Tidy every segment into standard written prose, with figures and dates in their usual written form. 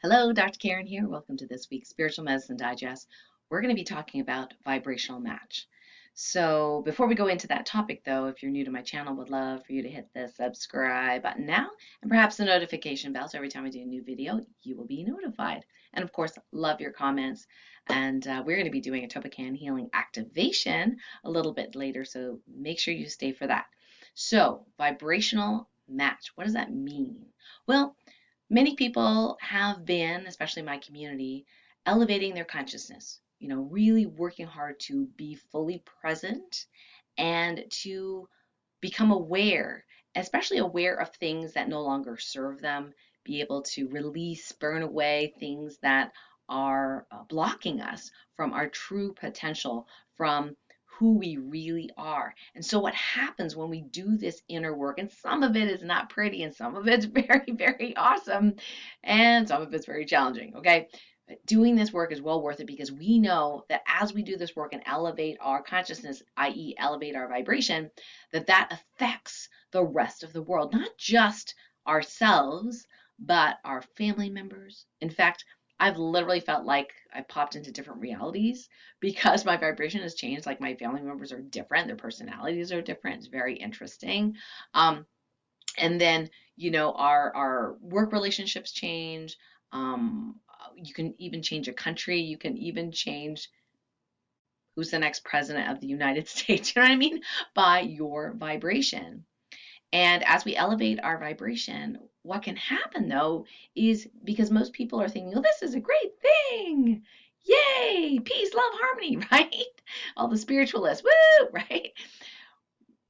Hello, Dr. Karen here. Welcome to this week's Spiritual Medicine Digest. We're going to be talking about vibrational match. So before we go into that topic, though, if you're new to my channel, would love for you to hit the subscribe button now and perhaps the notification bell so every time I do a new video, you will be notified. And of course, love your comments. And we're going to be doing a TOLPAKAN Healing Activation a little bit later, so make sure you stay for that. So vibrational match, what does that mean? Well, many people have been, especially my community, elevating their consciousness, really working hard to be fully present and to become aware, especially aware of things that no longer serve them, be able to release, burn away things that are blocking us from our true potential, from who we really are. And so what happens when we do this inner work, and some of it is not pretty and some of it's very, very awesome, and some of it's very challenging, okay? Doing this work is well worth it because we know that as we do this work and elevate our consciousness, i.e. elevate our vibration, that affects the rest of the world, not just ourselves, but our family members. In fact, I've literally felt like I popped into different realities because my vibration has changed. Like my family members are different, their personalities are different. It's very interesting. And then, our work relationships change. You can even change a country. You can even change who's the next president of the United States, you know what I mean? By your vibration. And as we elevate our vibration, what can happen though is because most people are thinking, oh, this is a great thing. Yay, peace, love, harmony, right? All the spiritualists, woo, right?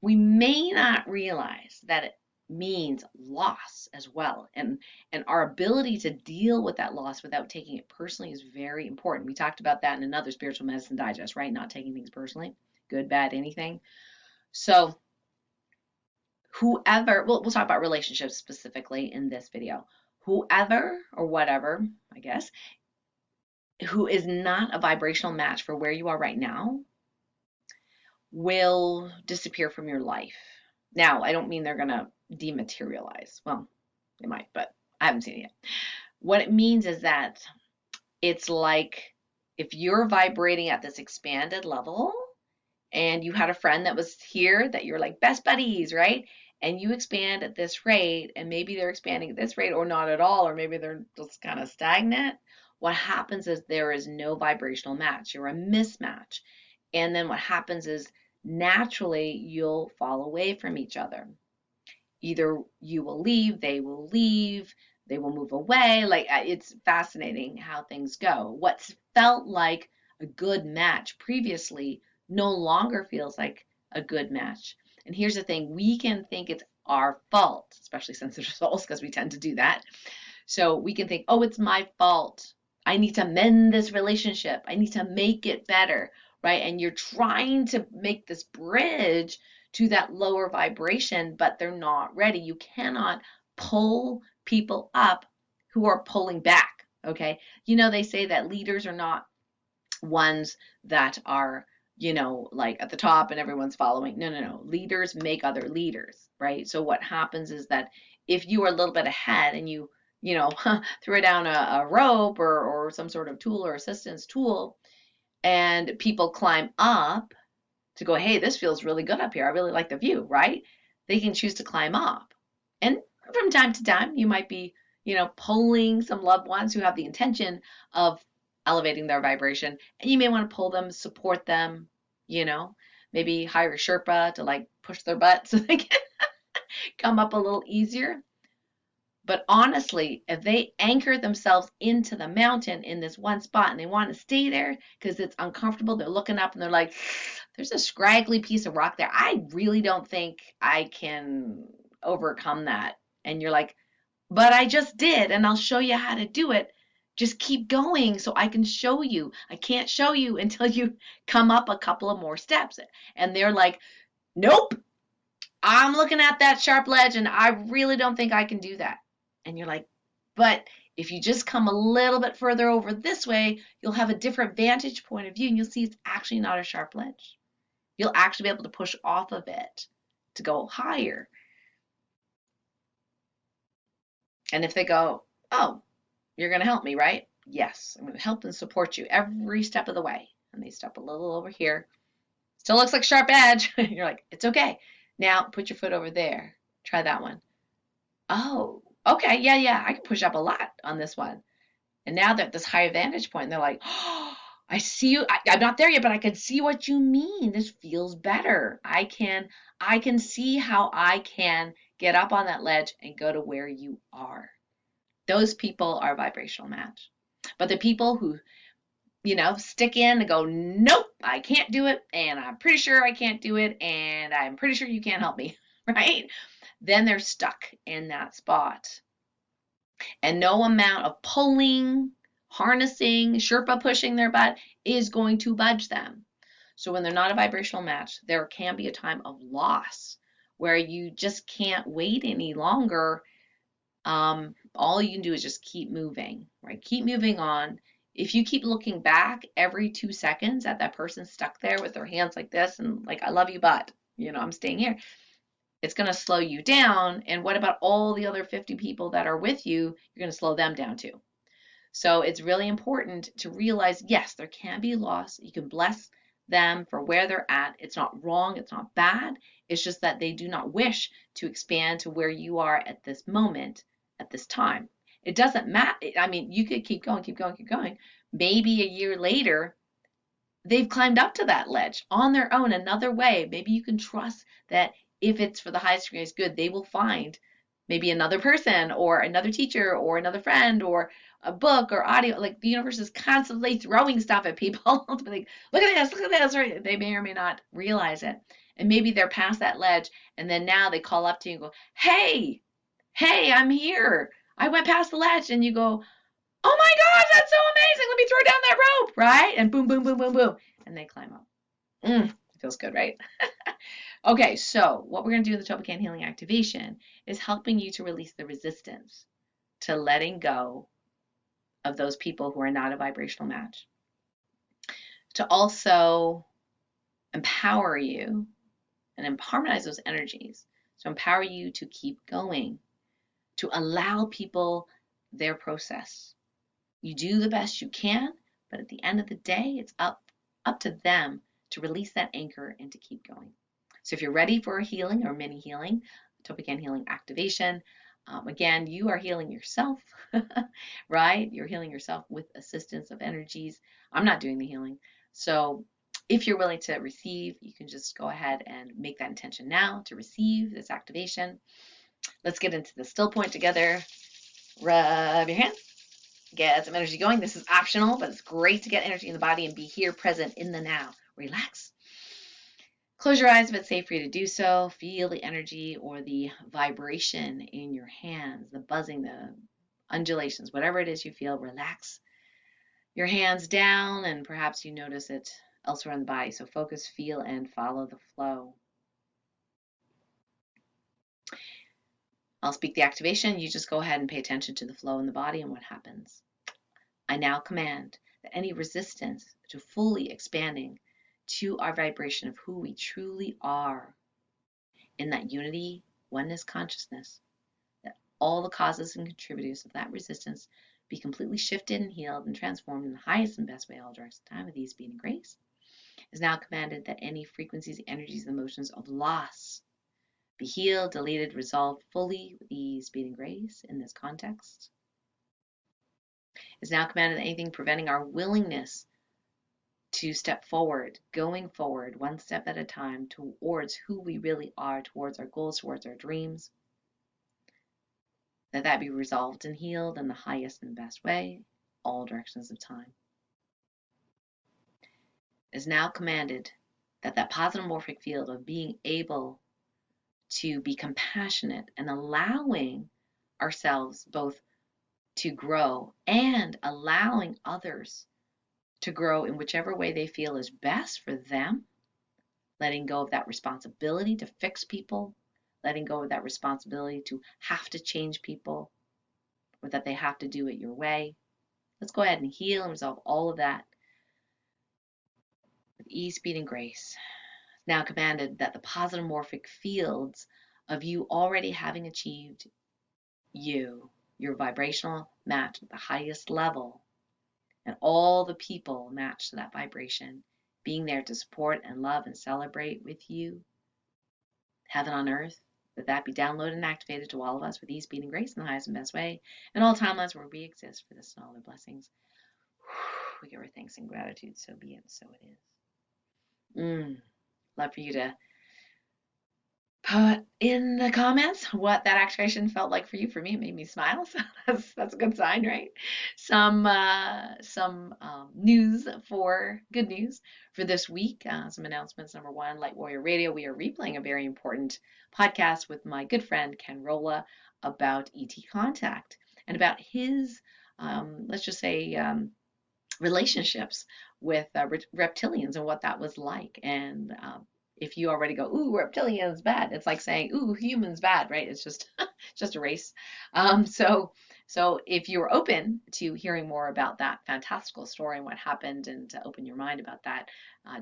We may not realize that it means loss as well. And our ability to deal with that loss without taking it personally is very important. We talked about that in another Spiritual Medicine Digest, right? Not taking things personally, good, bad, anything. So whoever, we'll talk about relationships specifically in this video. Whoever or whatever, I guess, who is not a vibrational match for where you are right now will disappear from your life. Now, I don't mean they're going to dematerialize. Well, they might, but I haven't seen it yet. What it means is that it's like if you're vibrating at this expanded level and you had a friend that was here that you're like best buddies, right? And you expand at this rate, and maybe they're expanding at this rate or not at all, or maybe they're just kind of stagnant. What happens is there is no vibrational match. You're a mismatch. And then what happens is naturally you'll fall away from each other. Either you will leave, they will move away. Like it's fascinating how things go. What's felt like a good match previously no longer feels like a good match. And here's the thing, we can think it's our fault, especially sensitive souls, because we tend to do that. So we can think, oh, it's my fault. I need to mend this relationship. I need to make it better, right? And you're trying to make this bridge to that lower vibration, but they're not ready. You cannot pull people up who are pulling back, okay? They say that leaders are not ones that are like at the top and everyone's following. No. Leaders make other leaders, right? So what happens is that if you are a little bit ahead and you throw down a rope or some sort of tool or assistance tool, and people climb up to go, hey, this feels really good up here. I really like the view, right? They can choose to climb up. And from time to time, you might be, pulling some loved ones who have the intention of elevating their vibration, and you may want to pull them, support them, maybe hire a Sherpa to like push their butt so they can come up a little easier. But honestly, if they anchor themselves into the mountain in this one spot and they want to stay there because it's uncomfortable, they're looking up and they're like, there's a scraggly piece of rock there. I really don't think I can overcome that. And you're like, but I just did, and I'll show you how to do it. Just keep going so I can show you. I can't show you until you come up a couple of more steps. And they're like, nope, I'm looking at that sharp ledge and I really don't think I can do that. And you're like, but if you just come a little bit further over this way, you'll have a different vantage point of view and you'll see it's actually not a sharp ledge. You'll actually be able to push off of it to go higher. And if they go, oh, You're going to help me, right? Yes, I'm going to help and support you every step of the way. And they step a little over here. Still looks like sharp edge. You're like, it's okay. Now put your foot over there. Try that one. Oh, okay. Yeah. I can push up a lot on this one. And now they're at this higher vantage point, and they're like, oh, I see you. I'm not there yet, but I can see what you mean. This feels better. I can see how I can get up on that ledge and go to where you are. Those people are a vibrational match. But the people who, stick in and go, nope, I can't do it, and I'm pretty sure I can't do it, and I'm pretty sure you can't help me, right? Then they're stuck in that spot. And no amount of pulling, harnessing, Sherpa pushing their butt is going to budge them. So when they're not a vibrational match, there can be a time of loss where you just can't wait any longer. All you can do is just keep moving, right? Keep moving on. If you keep looking back every 2 seconds at that person stuck there with their hands like this and like, I love you, but, I'm staying here, it's going to slow you down. And what about all the other 50 people that are with you? You're going to slow them down too. So it's really important to realize, yes, there can be loss. You can bless them for where they're at. It's not wrong. It's not bad. It's just that they do not wish to expand to where you are at this moment, at this time. It doesn't matter. I mean, you could keep going, keep going, keep going. Maybe a year later, they've climbed up to that ledge on their own another way. Maybe you can trust that if it's for the highest degree is good, they will find maybe another person or another teacher or another friend or a book or audio. Like the universe is constantly throwing stuff at people to be like, look at this, right? They may or may not realize it. And maybe they're past that ledge and then now they call up to you and go, hey, I'm here. I went past the ledge. And you go, oh my gosh, that's so amazing. Let me throw down that rope, right? And boom, boom, boom, boom, boom. And they climb up. It feels good, right? Okay, so what we're going to do in the 𝗟𝗚𝗏𝗏 Healing Activation is helping you to release the resistance to letting go of those people who are not a vibrational match. To also empower you and harmonize those energies. So empower you to keep going, to allow people their process. You do the best you can, but at the end of the day, it's up to them to release that anchor and to keep going. So if you're ready for a healing or mini healing, 𝗟𝗏𝗏𝗏 Healing Activation, again, you are healing yourself, right? You're healing yourself with assistance of energies. I'm not doing the healing. So if you're willing to receive, you can just go ahead and make that intention now to receive this activation. Let's get into the still point together. Rub your hands. Get some energy going. This is optional, but it's great to get energy in the body and be here present in the now. Relax. Close your eyes if it's safe for you to do so. Feel the energy or the vibration in your hands, the buzzing, the undulations, whatever it is you feel. Relax your hands down and perhaps you notice it elsewhere in the body. So focus, feel, and follow the flow. I'll speak the activation. You just go ahead and pay attention to the flow in the body and what happens. I now command that any resistance to fully expanding to our vibration of who we truly are in that unity, oneness consciousness, that all the causes and contributors of that resistance be completely shifted and healed and transformed in the highest and best way all directions of time with ease, speed, and grace. Is now commanded that any frequencies, energies, and emotions of loss be healed, deleted, resolved fully with ease, speed, and grace in this context. Is now commanded that anything preventing our willingness to step forward, going forward, one step at a time towards who we really are, towards our goals, towards our dreams, that be resolved and healed in the highest and best way, all directions of time. It is now commanded that positive morphic field of being able to be compassionate and allowing ourselves both to grow and allowing others to grow in whichever way they feel is best for them, letting go of that responsibility to fix people, letting go of that responsibility to have to change people, or that they have to do it your way. Let's go ahead and heal and resolve all of that with ease, speed, and grace. It's now commanded that the positive morphic fields of you already having achieved you your vibrational match with the highest level, and all the people match to that vibration, being there to support and love and celebrate with you, heaven on earth, that be downloaded and activated to all of us with ease, speed, and grace in the highest and best way, and all timelines where we exist for this and all their blessings. We give our thanks and gratitude. So be it, so it is. Love for you to put in the comments what that activation felt like for you. For me, it made me smile, so that's a good sign, right? Some news for good news for this week. Some announcements. Number one, Light Warrior Radio. We are replaying a very important podcast with my good friend Ken Rohla about ET contact and about his, let's just say, relationships with reptilians and what that was like. And if you already go, ooh, reptilians bad, it's like saying, ooh, humans bad, right? It's just just a race. So if you're open to hearing more about that fantastical story and what happened, and to open your mind about that,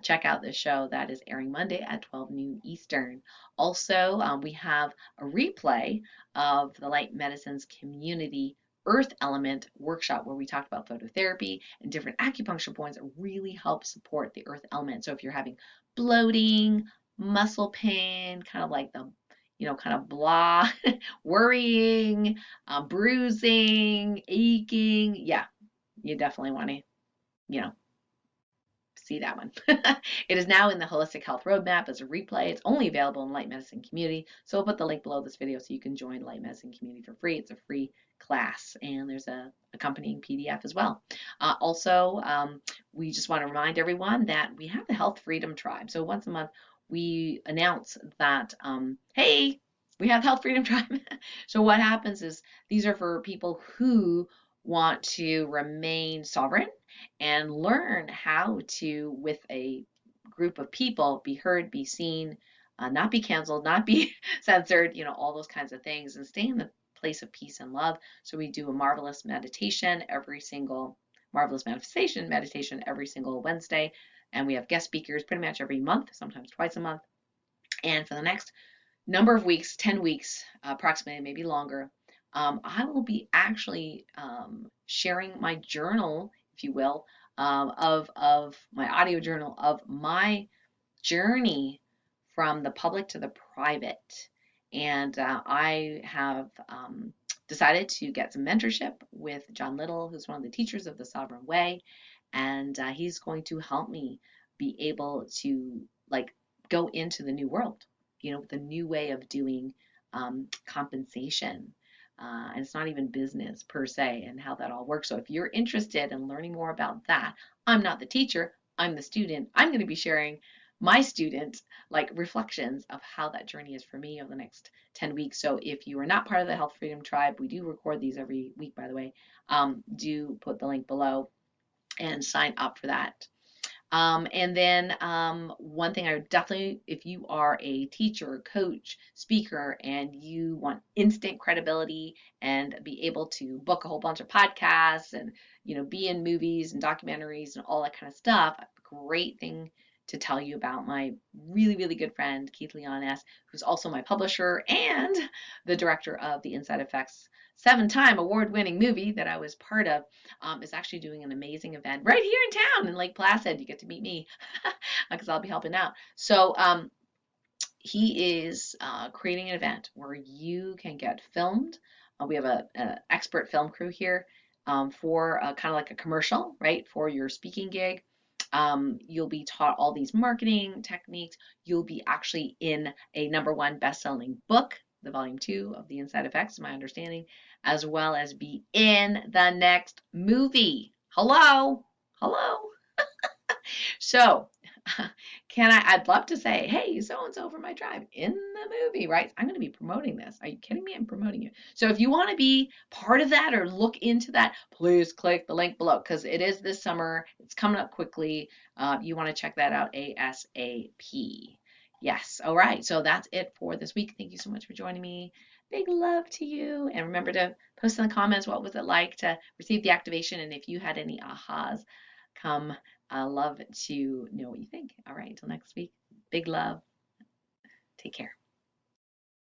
check out the show that is airing Monday at 12 noon Eastern. Also, we have a replay of the Light Medicines Community Earth Element workshop where we talked about phototherapy and different acupuncture points that really help support the Earth Element. So if you're having bloating, muscle pain, kind of like the, kind of blah, worrying, bruising, aching, yeah, you definitely want to, see that one. It is now in the Holistic Health Roadmap as a replay. It's only available in Light Medicine Community. So we'll put the link below this video so you can join Light Medicine Community for free. It's a free class, and there's a accompanying PDF as well. Also, we just want to remind everyone that we have the Health Freedom Tribe. So once a month, we announce that, hey, we have Health Freedom Tribe. So what happens is these are for people who want to remain sovereign and learn how to, with a group of people, be heard, be seen, not be canceled, not be censored, all those kinds of things, and stay in the place of peace and love. So we do a marvelous manifestation every single Wednesday, and we have guest speakers pretty much every month, sometimes twice a month. And for the next number of weeks, 10 weeks, approximately, maybe longer, I will be actually sharing my journal, if you will, of my audio journal of my journey from the public to the private. And I have decided to get some mentorship with John Little, who's one of the teachers of the Sovereign Way, and he's going to help me be able to go into the new world, the new way of doing compensation. And it's not even business per se, and how that all works. So if you're interested in learning more about that, I'm not the teacher, I'm the student. I'm going to be sharing my student reflections of how that journey is for me over the next 10 weeks. So if you are not part of the Health Freedom Tribe, we do record these every week, by the way, do put the link below and sign up for that. And then one thing I would definitely, if you are a teacher, coach, speaker, and you want instant credibility and be able to book a whole bunch of podcasts and, be in movies and documentaries and all that kind of stuff, a great thing to tell you about my really, really good friend, Keith Leon, who's also my publisher and the director of the Inside Effects 7-time award-winning movie that I was part of, is actually doing an amazing event right here in town in Lake Placid. You get to meet me because I'll be helping out. So he is creating an event where you can get filmed. We have an expert film crew here for kind of like a commercial, right, for your speaking gig. You'll be taught all these marketing techniques. You'll be actually in a #1 best-selling book, the volume 2 of the Inside Effects, my understanding, as well as be in the next movie. Hello. So I'd love to say, hey, so-and-so from my tribe in the movie, right? I'm going to be promoting this. Are you kidding me? I'm promoting you. So if you want to be part of that or look into that, please click the link below because it is this summer. It's coming up quickly. You want to check that out ASAP. Yes. All right. So that's it for this week. Thank you so much for joining me. Big love to you. And remember to post in the comments what was it like to receive the activation, and if you had any ahas, come. I love to know what you think. All right, until next week. Big love. Take care.